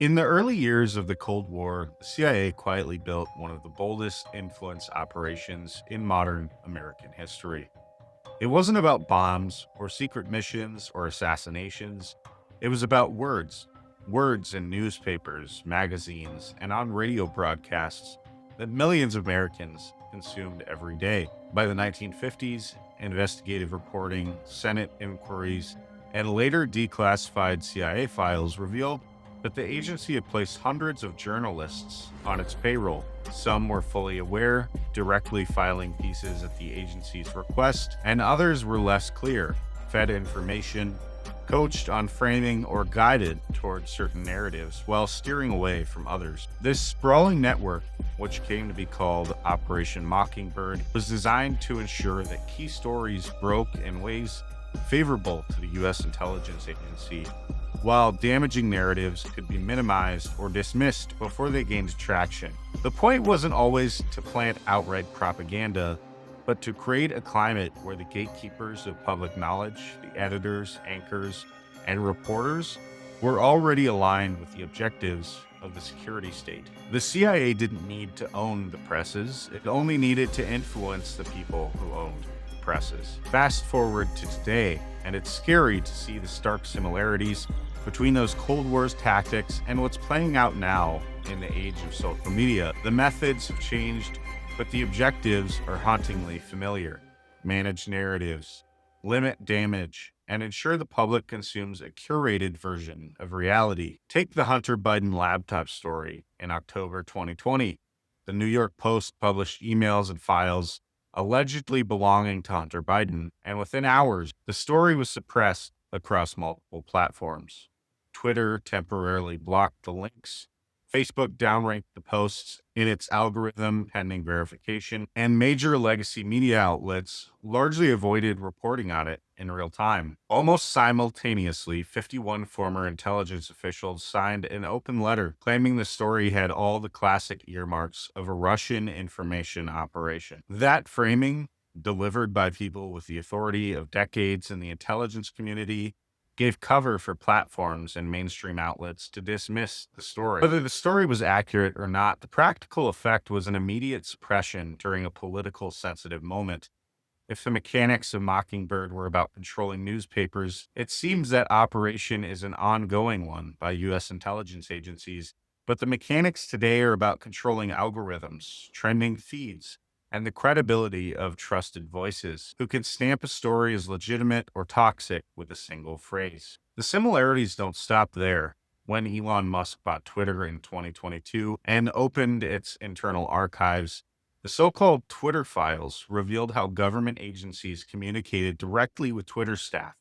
In the early years of the Cold War, the CIA quietly built one of the boldest influence operations in modern American history. It wasn't about bombs or secret missions or assassinations. It was about words. Words in newspapers, magazines, and on radio broadcasts that millions of Americans consumed every day. By the 1950s, investigative reporting, Senate inquiries, and later declassified CIA files revealed that the agency had placed hundreds of journalists on its payroll. Some were fully aware, directly filing pieces at the agency's request, and others were less clear, fed information, coached on framing, or guided towards certain narratives while steering away from others. This sprawling network, which came to be called Operation Mockingbird, was designed to ensure that key stories broke in ways favorable to the U.S. intelligence agency, while damaging narratives could be minimized or dismissed before they gained traction. The point wasn't always to plant outright propaganda, but to create a climate where the gatekeepers of public knowledge, the editors, anchors, and reporters, were already aligned with the objectives of the security state. The CIA didn't need to own the presses, it only needed to influence the people who owned the presses. Fast forward to today, and it's scary to see the stark similarities between those Cold War's tactics and what's playing out now in the age of social media. The methods have changed, but the objectives are hauntingly familiar. Manage narratives, limit damage, and ensure the public consumes a curated version of reality. Take the Hunter Biden laptop story in October 2020. The New York Post published emails and files allegedly belonging to Hunter Biden, and within hours, the story was suppressed across multiple platforms. Twitter temporarily blocked the links. Facebook downranked the posts in its algorithm pending verification, and major legacy media outlets largely avoided reporting on it in real time. Almost simultaneously, 51 former intelligence officials signed an open letter claiming the story had all the classic earmarks of a Russian information operation. That framing, delivered by people with the authority of decades in the intelligence community, gave cover for platforms and mainstream outlets to dismiss the story. Whether the story was accurate or not, the practical effect was an immediate suppression during a political sensitive moment. If the mechanics of Mockingbird were about controlling newspapers, it seems that operation is an ongoing one by U.S. intelligence agencies, but the mechanics today are about controlling algorithms, trending feeds, and the credibility of trusted voices who can stamp a story as legitimate or toxic with a single phrase. The similarities don't stop there. When Elon Musk bought Twitter in 2022 and opened its internal archives, the so-called Twitter files revealed how government agencies communicated directly with Twitter staff,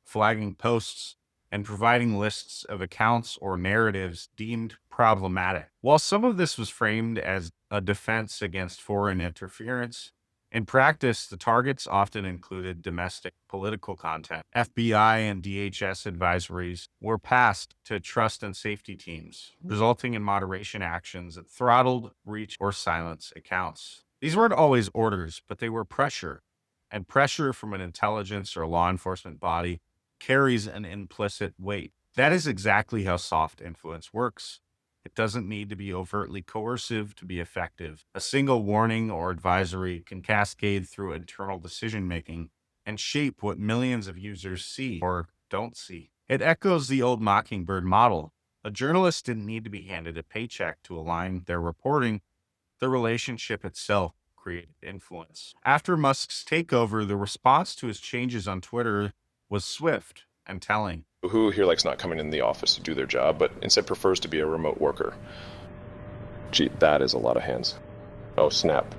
flagging posts and providing lists of accounts or narratives deemed problematic. While some of this was framed as a defense against foreign interference, in practice, the targets often included domestic political content. FBI and DHS advisories were passed to trust and safety teams, resulting in moderation actions that throttled, reached, or silenced accounts. These weren't always orders, but they were pressure, and pressure from an intelligence or law enforcement body carries an implicit weight. That is exactly how soft influence works. It doesn't need to be overtly coercive to be effective. A single warning or advisory can cascade through internal decision-making and shape what millions of users see or don't see. It echoes the old Mockingbird model. A journalist didn't need to be handed a paycheck to align their reporting. The relationship itself created influence. After Musk's takeover, the response to his changes on Twitter was swift and telling. Who here likes not coming in the office to do their job, but instead prefers to be a remote worker? Gee, that is a lot of hands. Oh, snap.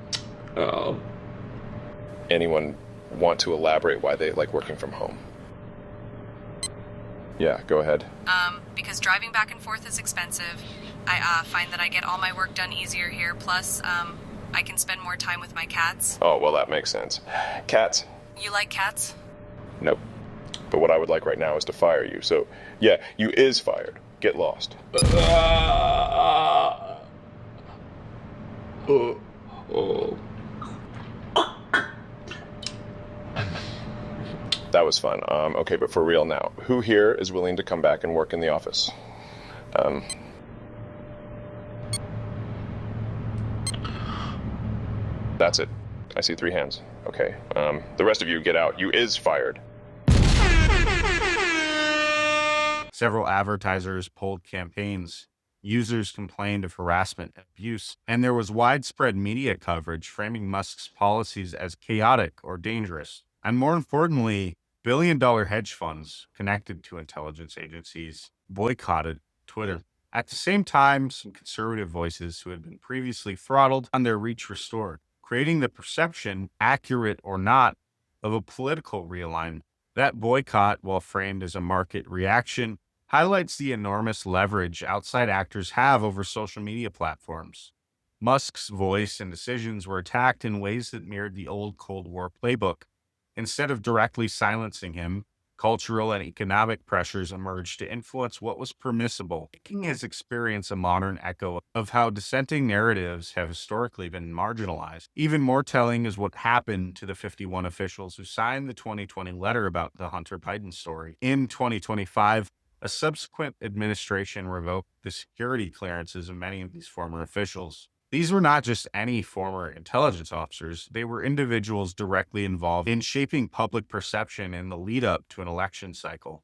Anyone want to elaborate why they like working from home? Yeah, go ahead. Because driving back and forth is expensive. I find that I get all my work done easier here. Plus, I can spend more time with my cats. Oh, well, that makes sense. Cats? You like cats? Nope. But what I would like right now is to fire you. So, yeah, you is fired. Get lost. That was fun. Okay, but for real now, who here is willing to come back and work in the office? That's it. I see 3 hands. Okay. The rest of you get out. You is fired. Several advertisers pulled campaigns. Users complained of harassment and abuse, and there was widespread media coverage framing Musk's policies as chaotic or dangerous. And more importantly, billion-dollar hedge funds connected to intelligence agencies boycotted Twitter. At the same time, some conservative voices who had been previously throttled on their reach restored, creating the perception, accurate or not, of a political realignment. That boycott, while framed as a market reaction, highlights the enormous leverage outside actors have over social media platforms. Musk's voice and decisions were attacked in ways that mirrored the old Cold War playbook. Instead of directly silencing him, cultural and economic pressures emerged to influence what was permissible, making his experience a modern echo of how dissenting narratives have historically been marginalized. Even more telling is what happened to the 51 officials who signed the 2020 letter about the Hunter Biden story. In 2025, a subsequent administration revoked the security clearances of many of these former officials. These were not just any former intelligence officers, they were individuals directly involved in shaping public perception in the lead up to an election cycle.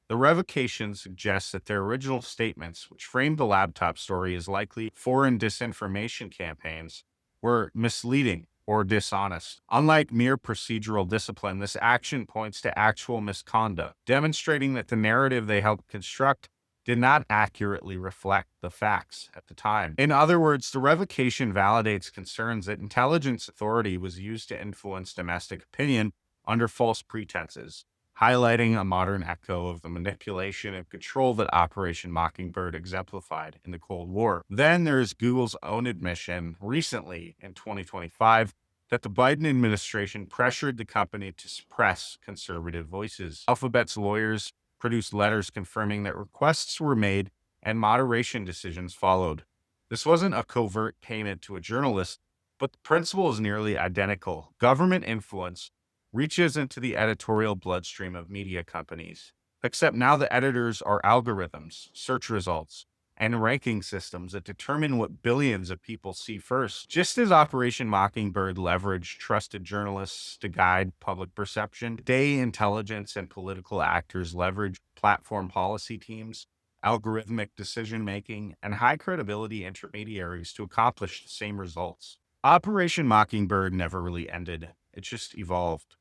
The revocation suggests that their original statements, which framed the laptop story as likely foreign disinformation campaigns, were misleading or dishonest. Unlike mere procedural discipline, this action points to actual misconduct, demonstrating that the narrative they helped construct did not accurately reflect the facts at the time. In other words, the revocation validates concerns that intelligence authority was used to influence domestic opinion under false pretenses, highlighting a modern echo of the manipulation and control that Operation Mockingbird exemplified in the Cold War. Then there's Google's own admission recently in 2025 that the Biden administration pressured the company to suppress conservative voices. Alphabet's lawyers produced letters confirming that requests were made and moderation decisions followed. This wasn't a covert payment to a journalist, but the principle is nearly identical. Government influence reaches into the editorial bloodstream of media companies, except now the editors are algorithms, search results, and ranking systems that determine what billions of people see first. Just as Operation Mockingbird leveraged trusted journalists to guide public perception, today intelligence and political actors leverage platform policy teams, algorithmic decision-making, and high-credibility intermediaries to accomplish the same results. Operation Mockingbird never really ended. It just evolved.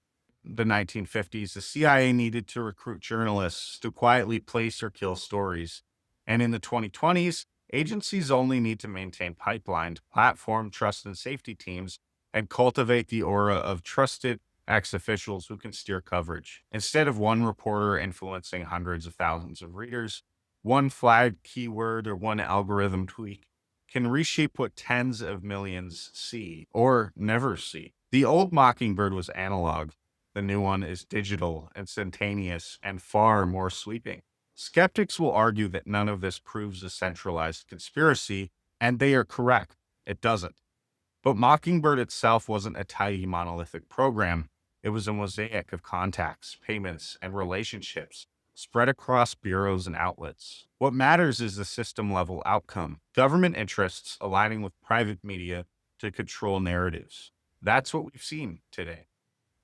In the 1950s, the CIA needed to recruit journalists to quietly place or kill stories. And in the 2020s, agencies only need to maintain pipelined platform trust and safety teams and cultivate the aura of trusted ex-officials who can steer coverage. Instead of one reporter influencing hundreds of thousands of readers, one flagged keyword or one algorithm tweak can reshape what tens of millions see or never see. The old Mockingbird was analog. The new one is digital, instantaneous, and far more sweeping. Skeptics will argue that none of this proves a centralized conspiracy, and they are correct. It doesn't. But Mockingbird itself wasn't a tidy monolithic program. It was a mosaic of contacts, payments, and relationships spread across bureaus and outlets. What matters is the system-level outcome. Government interests aligning with private media to control narratives. That's what we've seen today.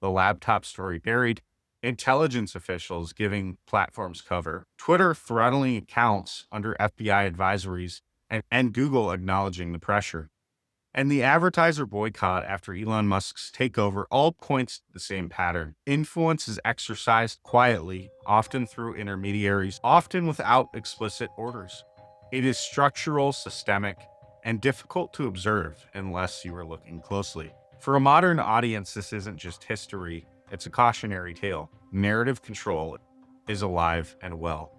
The laptop story buried, intelligence officials giving platforms cover, Twitter throttling accounts under FBI advisories, and Google acknowledging the pressure. And the advertiser boycott after Elon Musk's takeover all points to the same pattern. Influence is exercised quietly, often through intermediaries, often without explicit orders. It is structural, systemic, and difficult to observe unless you are looking closely. For a modern audience, this isn't just history, it's a cautionary tale. Narrative control is alive and well.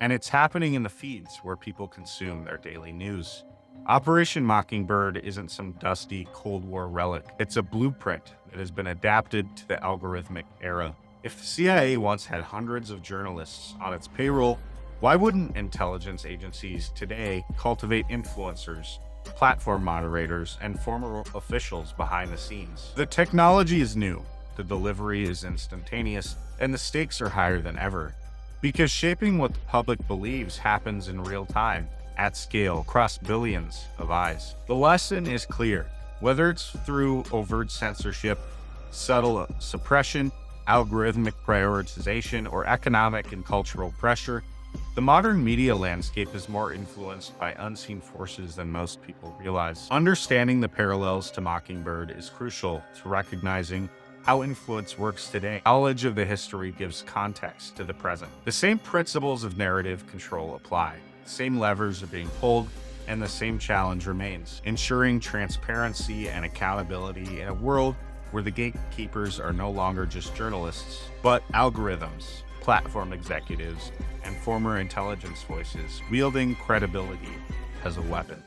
And it's happening in the feeds where people consume their daily news. Operation Mockingbird isn't some dusty Cold War relic. It's a blueprint that has been adapted to the algorithmic era. If the CIA once had hundreds of journalists on its payroll, why wouldn't intelligence agencies today cultivate influencers, platform moderators, and former officials behind the scenes? The technology is new, the delivery is instantaneous, and the stakes are higher than ever. Because shaping what the public believes happens in real time, at scale, across billions of eyes. The lesson is clear. Whether it's through overt censorship, subtle suppression, algorithmic prioritization, or economic and cultural pressure, the modern media landscape is more influenced by unseen forces than most people realize. Understanding the parallels to Mockingbird is crucial to recognizing how influence works today. Knowledge of the history gives context to the present. The same principles of narrative control apply. The same levers are being pulled, and the same challenge remains: ensuring transparency and accountability in a world where the gatekeepers are no longer just journalists, but algorithms, platform executives, and former intelligence voices wielding credibility as a weapon.